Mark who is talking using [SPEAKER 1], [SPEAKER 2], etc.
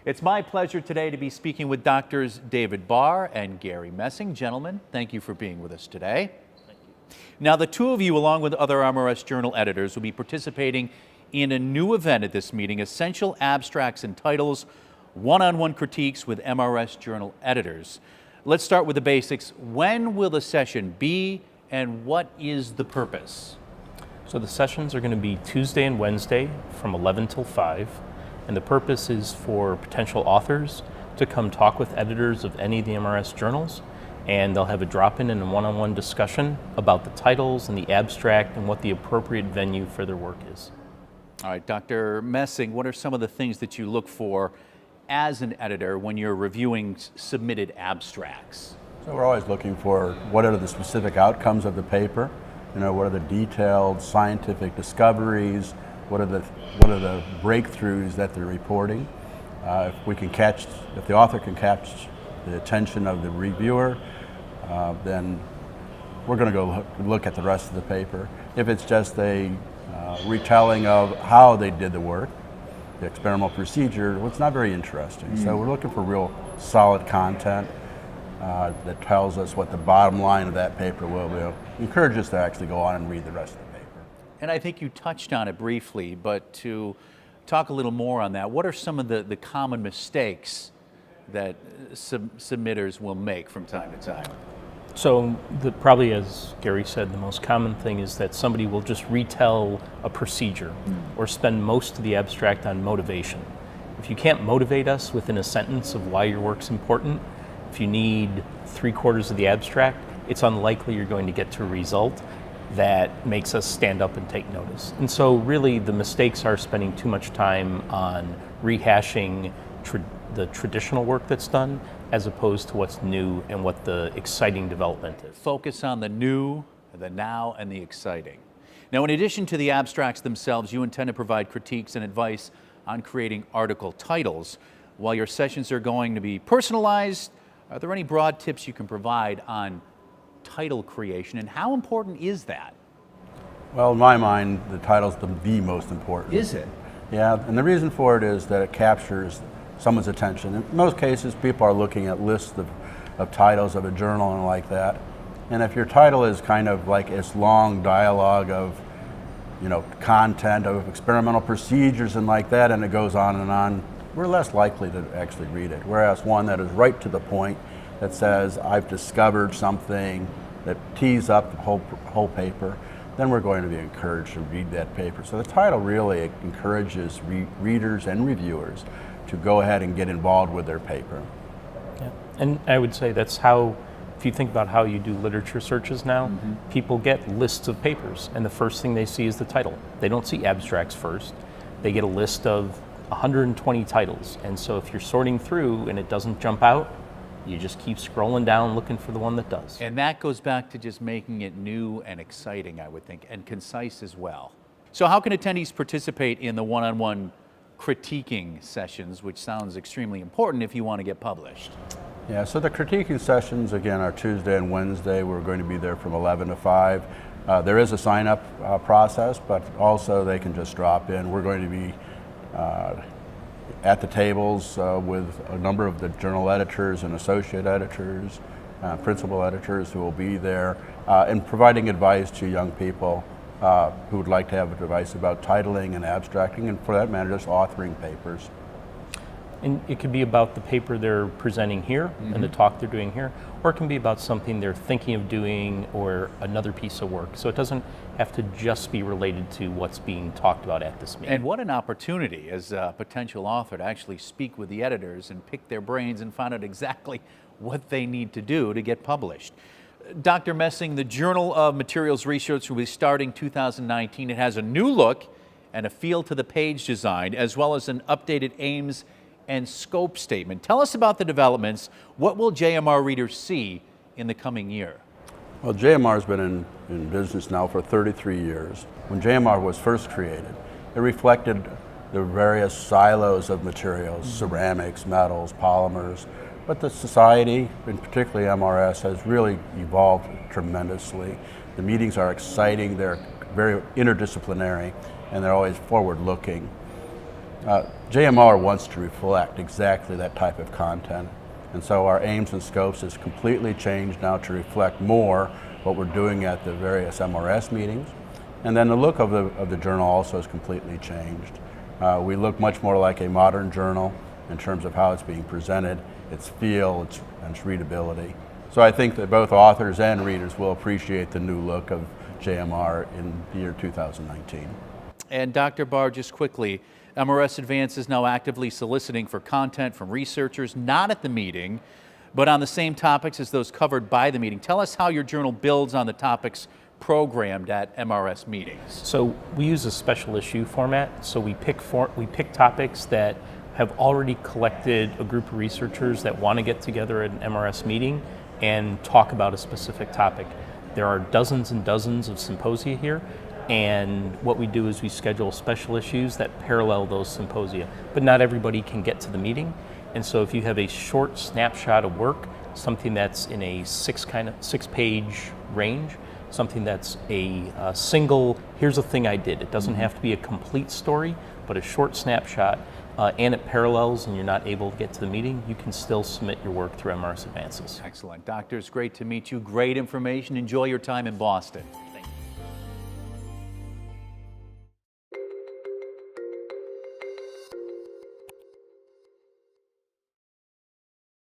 [SPEAKER 1] It's my pleasure today to be speaking with Doctors David Barr and Gary Messing. Gentlemen, thank you for being with us today. Thank you. Now, the two of you, along with other MRS Journal editors, will be participating in a new event at this meeting, Essential Abstracts and Titles, one-on-one critiques with MRS Journal editors. Let's start with the basics. When will the session be, and what is the purpose?
[SPEAKER 2] So the sessions are going to be Tuesday and Wednesday from 11 till 5. And the purpose is for potential authors to come talk with editors of any of the MRS journals, and they'll have a drop-in and a one-on-one discussion about the titles and the abstract and what the appropriate venue for their work is.
[SPEAKER 1] All right, Dr. Messing, what are some of the things that you look for as an editor when you're reviewing submitted abstracts?
[SPEAKER 3] So we're always looking for what are the specific outcomes of the paper, what are the detailed scientific discoveries, what are the breakthroughs that they're reporting. If the author can catch the attention of the reviewer, then we're going to go look at the rest of the paper. If it's just a retelling of how they did the work, the experimental procedure, well, it's not very interesting. So we're looking for real solid content that tells us what the bottom line of that paper will be. Encourage us to actually go on and read the rest of the paper.
[SPEAKER 1] And I think you touched on it briefly, but to talk a little more on that, what are some of the common mistakes that submitters will make from time to time?
[SPEAKER 2] So probably, as Gary said, the most common thing is that somebody will just retell a procedure or spend most of the abstract on motivation. If you can't motivate us within a sentence of why your work's important, if you need 3/4 of the abstract, it's unlikely you're going to get to a result that makes us stand up and take notice. And so really the mistakes are spending too much time on rehashing the traditional work that's done as opposed to what's new and what the exciting development is.
[SPEAKER 1] Focus on the new, the now, and the exciting. Now, in addition to the abstracts themselves, you intend to provide critiques and advice on creating article titles. While your sessions are going to be personalized, are there any broad tips you can provide on title creation, and how important is that?
[SPEAKER 3] Well, in my mind, the title's the most important.
[SPEAKER 1] Is it?
[SPEAKER 3] Yeah, and the reason for it is that it captures someone's attention. In most cases, people are looking at lists of titles of a journal and like that. And if your title is kind of like this long dialogue of, content of experimental procedures and like that, and it goes on and on, we're less likely to actually read it. Whereas one that is right to the point, that says, I've discovered something, that tees up the whole paper, then we're going to be encouraged to read that paper. So the title really encourages readers and reviewers to go ahead and get involved with their paper.
[SPEAKER 2] Yeah. And I would say that's how, if you think about how you do literature searches now, people get lists of papers, and the first thing they see is the title. They don't see abstracts first. They get a list of 120 titles, and so if you're sorting through and it doesn't jump out, you just keep scrolling down looking for the one that does.
[SPEAKER 1] And that goes back to just making it new and exciting, I would think, and concise as well. So how can attendees participate in the one-on-one critiquing sessions, which sounds extremely important if you want to get published?
[SPEAKER 3] Yeah, so the critiquing sessions, again, are Tuesday and Wednesday. We're going to be there from 11 to 5. There is a sign-up process, but also they can just drop in. We're going to be at the tables with a number of the journal editors and associate editors, principal editors who will be there, and providing advice to young people who would like to have advice about titling and abstracting, and for that matter, just authoring papers.
[SPEAKER 2] And it could be about the paper they're presenting here and the talk they're doing here, or it can be about something they're thinking of doing or another piece of work. So it doesn't have to just be related to what's being talked about at this meeting.
[SPEAKER 1] And what an opportunity as a potential author to actually speak with the editors and pick their brains and find out exactly what they need to do to get published. Dr. Messing, the Journal of Materials Research will be starting 2019. It has a new look and a feel to the page design, as well as an updated aims and scope statement. Tell us about the developments. What will JMR readers see in the coming year?
[SPEAKER 3] Well, JMR has been in business now for 33 years. When JMR was first created, it reflected the various silos of materials, ceramics, metals, polymers, but the society, and particularly MRS, has really evolved tremendously. The meetings are exciting, they're very interdisciplinary, and they're always forward-looking. JMR wants to reflect exactly that type of content. And so our aims and scopes is completely changed now to reflect more what we're doing at the various MRS meetings. And then the look of the journal also has completely changed. We look much more like a modern journal in terms of how it's being presented, its feel, and its readability. So I think that both authors and readers will appreciate the new look of JMR in the year 2019.
[SPEAKER 1] And Dr. Barr, just quickly, MRS Advance is now actively soliciting for content from researchers not at the meeting, but on the same topics as those covered by the meeting. Tell us how your journal builds on the topics programmed at MRS meetings.
[SPEAKER 2] So we use a special issue format. So we pick topics that have already collected a group of researchers that want to get together at an MRS meeting and talk about a specific topic. There are dozens and dozens of symposia here, and what we do is we schedule special issues that parallel those symposia, but not everybody can get to the meeting. And so if you have a short snapshot of work, something that's in a six-page range, something that's a single, here's a thing I did. It doesn't have to be a complete story, but a short snapshot, and it parallels and you're not able to get to the meeting, you can still submit your work through MRS Advances.
[SPEAKER 1] Excellent. Doctor, it's great to meet you. Great information. Enjoy your time in Boston.